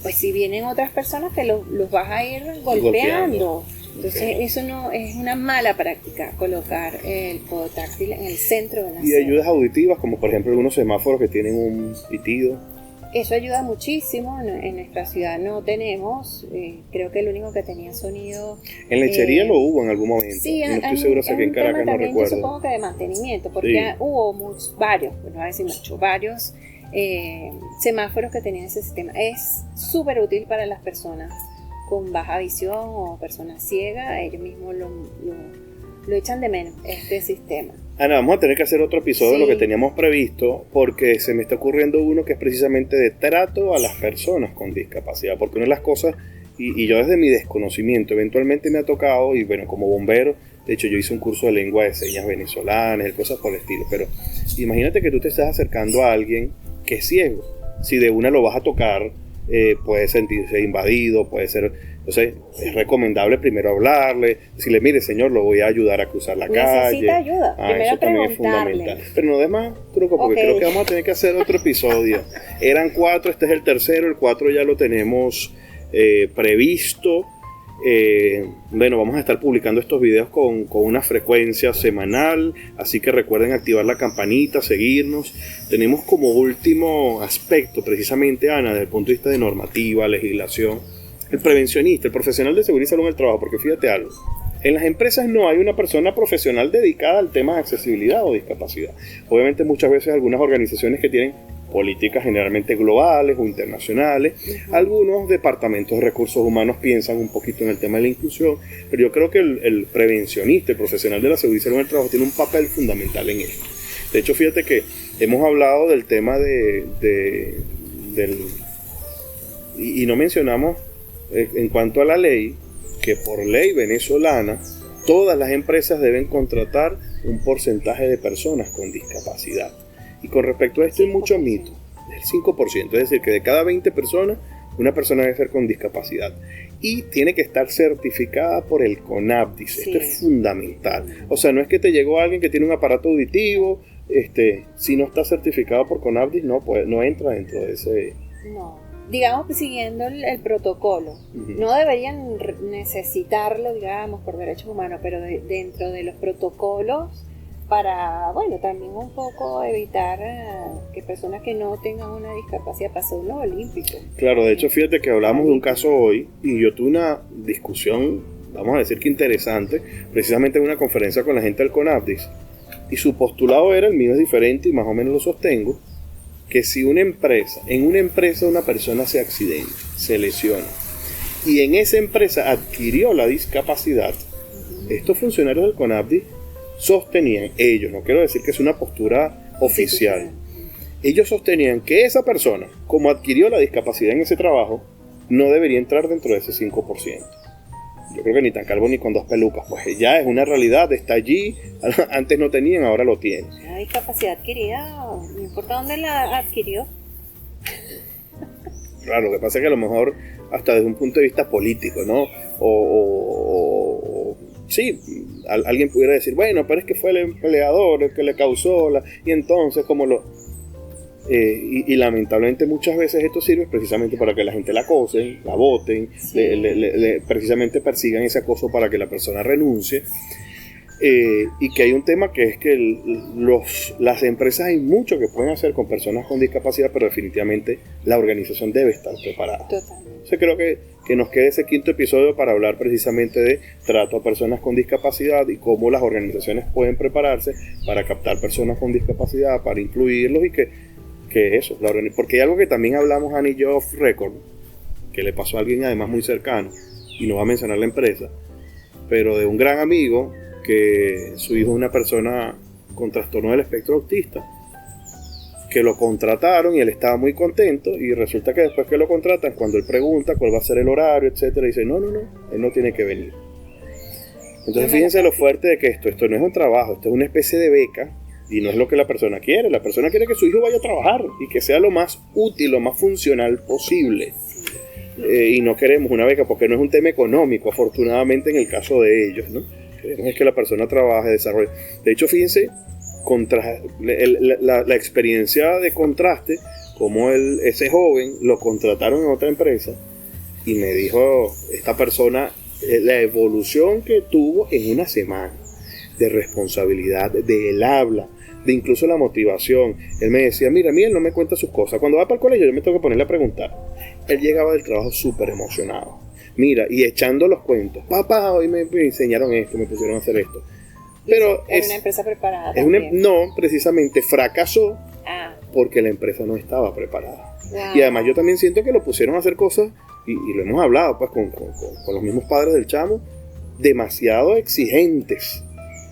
pues si vienen otras personas que los vas a ir golpeando. Entonces eso no es una mala práctica, colocar el podotáctil en el centro de la Y ayudas auditivas, como por ejemplo algunos semáforos que tienen un pitido. Eso ayuda muchísimo. En nuestra ciudad no tenemos, creo que el único que tenía sonido... En Lechería lo hubo en algún momento. Sí, no estoy seguro si aquí en Caracas no recuerdo. Supongo que de mantenimiento, porque hubo varios, no voy a decir mucho, varios semáforos que tenían ese sistema. Es súper útil para las personas con baja visión o personas ciegas. Ellos mismos lo echan de menos, este sistema. Ana, vamos a tener que hacer otro episodio de lo que teníamos previsto, porque se me está ocurriendo uno que es precisamente de trato a las personas con discapacidad, porque una de las cosas, y yo desde mi desconocimiento, eventualmente me ha tocado, y bueno, como bombero, de hecho yo hice un curso de lengua de señas venezolanas y cosas por el estilo, pero imagínate que tú te estás acercando a alguien que es ciego. Si de una lo vas a tocar, puede sentirse invadido, puede ser, entonces es recomendable primero hablarle, decirle, mire señor, lo voy a ayudar a cruzar la calle. Necesita ayuda, primero eso también es fundamental. Pero no demás truco, porque creo que vamos a tener que hacer otro episodio. Eran 4, este es el tercero, el 4 ya lo tenemos previsto. Bueno, vamos a estar publicando estos videos con una frecuencia semanal, así que recuerden activar la campanita, seguirnos. Tenemos como último aspecto, precisamente, Ana, desde el punto de vista de normativa, legislación, el prevencionista, el profesional de seguridad y salud en el trabajo, porque fíjate algo, en las empresas no hay una persona profesional dedicada al tema de accesibilidad o discapacidad. Obviamente muchas veces algunas organizaciones que tienen políticas generalmente globales o internacionales. Algunos departamentos de recursos humanos piensan un poquito en el tema de la inclusión, pero yo creo que el prevencionista, el profesional de la seguridad y salud en el trabajo tiene un papel fundamental en esto. De hecho, fíjate que hemos hablado del tema y no mencionamos en cuanto a la ley, que por ley venezolana todas las empresas deben contratar un porcentaje de personas con discapacidad. Y con respecto a esto hay mucho mito, del 5%, es decir, que de cada 20 personas, una persona debe ser con discapacidad. Y tiene que estar certificada por el CONAPDIS, esto es fundamental. O sea, no es que te llegó alguien que tiene un aparato auditivo, si no está certificado por CONAPDIS, no entra dentro de ese... No, digamos que siguiendo el protocolo, no deberían necesitarlo, digamos, por derechos humanos, pero dentro de los protocolos, para, bueno, también un poco evitar que personas que no tengan una discapacidad pasen los olímpicos. Claro, de hecho, fíjate que hablamos de un caso hoy y yo tuve una discusión, vamos a decir que interesante, precisamente en una conferencia con la gente del CONAPDIS, y su postulado era, el mío es diferente y más o menos lo sostengo, que si en una empresa una persona se accidenta, se lesiona, y en esa empresa adquirió la discapacidad, estos funcionarios del CONAPDIS sostenían, ellos, no quiero decir que es una postura oficial, ellos sostenían que esa persona, como adquirió la discapacidad en ese trabajo, no debería entrar dentro de ese 5%. Yo creo que ni tan calvo ni con 2 pelucas, pues ya es una realidad, está allí, antes no tenían, ahora lo tienen. La discapacidad adquirida, no importa dónde la adquirió. Claro, lo que pasa es que a lo mejor hasta desde un punto de vista político, ¿no? O sí, alguien pudiera decir, bueno, pero es que fue el empleador el que le causó y entonces como y lamentablemente muchas veces esto sirve precisamente para que la gente la acosen, la voten, sí. Precisamente persigan ese acoso para que la persona renuncie. Y que hay un tema que es que las empresas hay mucho que pueden hacer con personas con discapacidad, pero definitivamente la organización debe estar preparada. Totalmente. Entonces creo que nos quede ese quinto episodio para hablar precisamente de trato a personas con discapacidad y cómo las organizaciones pueden prepararse para captar personas con discapacidad, para incluirlos y que eso, porque hay algo que también hablamos Ana y yo off record, que le pasó a alguien además muy cercano, y no va a mencionar la empresa, pero de un gran amigo, que su hijo es una persona con trastorno del espectro autista, que lo contrataron y él estaba muy contento, y resulta que después que lo contratan, cuando él pregunta cuál va a ser el horario, etcétera, dice no, él no tiene que venir. Entonces fíjense lo fuerte de que esto no es un trabajo, esto es una especie de beca, y no es lo que la persona quiere. La persona quiere que su hijo vaya a trabajar y que sea lo más útil, lo más funcional posible. Y no queremos una beca porque no es un tema económico, afortunadamente en el caso de ellos, ¿no? Queremos que la persona trabaje, desarrolle. De hecho, fíjense, la experiencia de contraste, como ese joven lo contrataron en otra empresa y me dijo esta persona la evolución que tuvo en una semana de responsabilidad, del habla, de incluso la motivación. Él me decía, mira, él no me cuenta sus cosas. Cuando va para el colegio yo me tengo que ponerle a preguntar. Él llegaba del trabajo súper emocionado. Mira, y echando los cuentos. Papá, hoy me enseñaron esto, me pusieron a hacer esto. Pero es una empresa preparada. No, precisamente fracasó porque la empresa no estaba preparada. Wow. Y además yo también siento que lo pusieron a hacer cosas, y lo hemos hablado pues con los mismos padres del chamo, demasiado exigentes.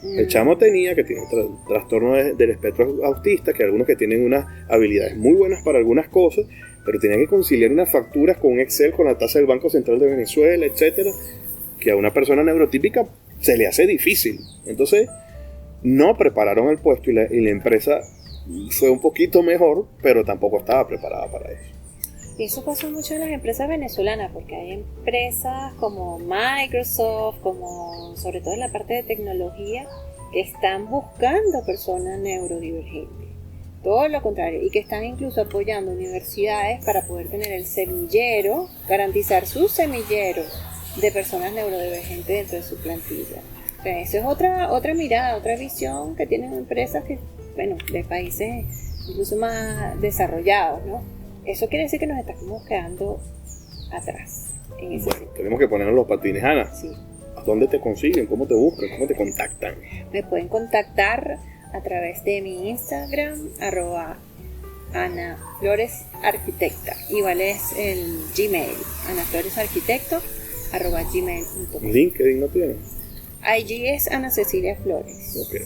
El chamo tenía que tiene trastorno del espectro autista, que algunos que tienen unas habilidades muy buenas para algunas cosas, pero tenía que conciliar unas facturas con un Excel, con la tasa del Banco Central de Venezuela, etcétera, que a una persona neurotípica se le hace difícil. Entonces no prepararon el puesto y la empresa fue un poquito mejor, pero tampoco estaba preparada para eso. Y eso pasó mucho en las empresas venezolanas, porque hay empresas como Microsoft, como sobre todo en la parte de tecnología, que están buscando personas neurodivergentes. Todo lo contrario, y que están incluso apoyando universidades para poder tener el semillero, garantizar su semillero de personas neurodivergentes dentro de su plantilla. O sea, esa es otra mirada, otra visión que tienen empresas que, bueno, de países incluso más desarrollados, ¿no? Eso quiere decir que nos estamos quedando atrás. Tenemos que ponernos los patines, Ana. Sí. ¿Dónde te consiguen? ¿Cómo te buscan? ¿Cómo te contactan? Me pueden contactar a través de mi Instagram, @AnaFloresArquitecta. Igual es el Gmail, anafloresarquitecto@gmail.com. ¿LinkedIn no tiene? IG es Ana Cecilia Flores. Okay.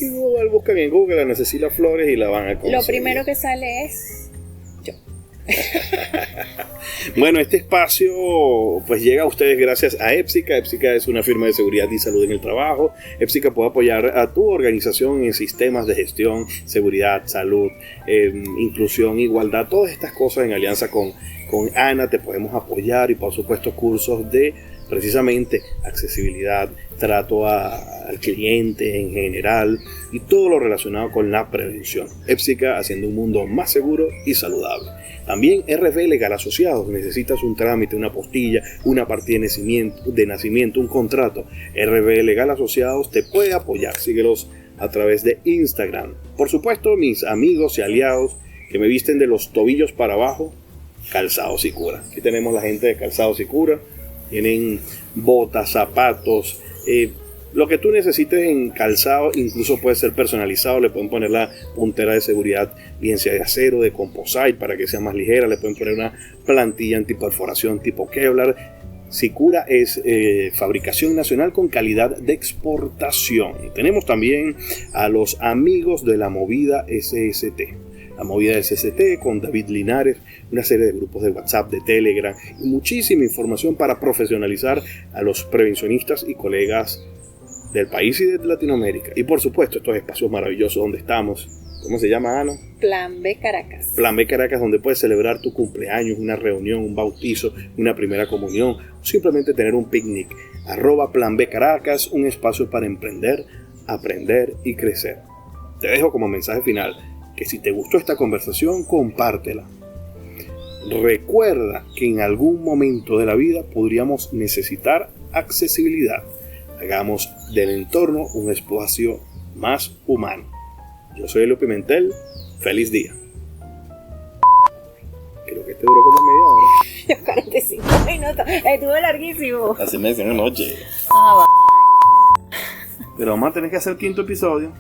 Y Google, buscan en Google Ana Cecilia Flores y la van a conseguir. Lo primero que sale es yo. Bueno, este espacio pues llega a ustedes gracias a Epsica. Epsica es una firma de seguridad y salud en el trabajo. Epsica puede apoyar a tu organización en sistemas de gestión, seguridad, salud, inclusión, igualdad, todas estas cosas en alianza con Ana. Te podemos apoyar y por supuesto cursos de precisamente accesibilidad, trato al cliente en general y todo lo relacionado con la prevención. Epsica haciendo un mundo más seguro y saludable. También RV Legal Asociados. Necesitas un trámite, una postilla, una partida de nacimiento, un contrato. RV Legal Asociados te puede apoyar. Síguelos a través de Instagram. Por supuesto, mis amigos y aliados que me visten de los tobillos para abajo, Calzados y Cura. Aquí tenemos la gente de Calzados y Cura. Tienen botas, zapatos, lo que tú necesites en calzado, incluso puede ser personalizado. Le pueden poner la puntera de seguridad, bien sea de acero, de composite, para que sea más ligera. Le pueden poner una plantilla antiperforación tipo Kevlar. Sicura es fabricación nacional con calidad de exportación. Y tenemos también a los amigos de la Movida SST. La Movida SST con David Linares, una serie de grupos de WhatsApp, de Telegram y muchísima información para profesionalizar a los prevencionistas y colegas del país y de Latinoamérica. Y por supuesto estos espacios maravillosos donde estamos. ¿Cómo se llama, Ana? Plan B Caracas. Plan B Caracas, donde puedes celebrar tu cumpleaños, una reunión, un bautizo, una primera comunión, o simplemente tener un picnic @Plan B Caracas, un espacio para emprender, aprender y crecer. Te dejo como mensaje final que si te gustó esta conversación, compártela. Recuerda que en algún momento de la vida podríamos necesitar accesibilidad. Hagamos del entorno un espacio más humano. Yo soy Elio Pimentel. Feliz día. Creo que este duró como media hora. 45 minutos. Estuvo larguísimo. Así me dicen anoche. Pero vamos a tener que hacer el 5.º episodio.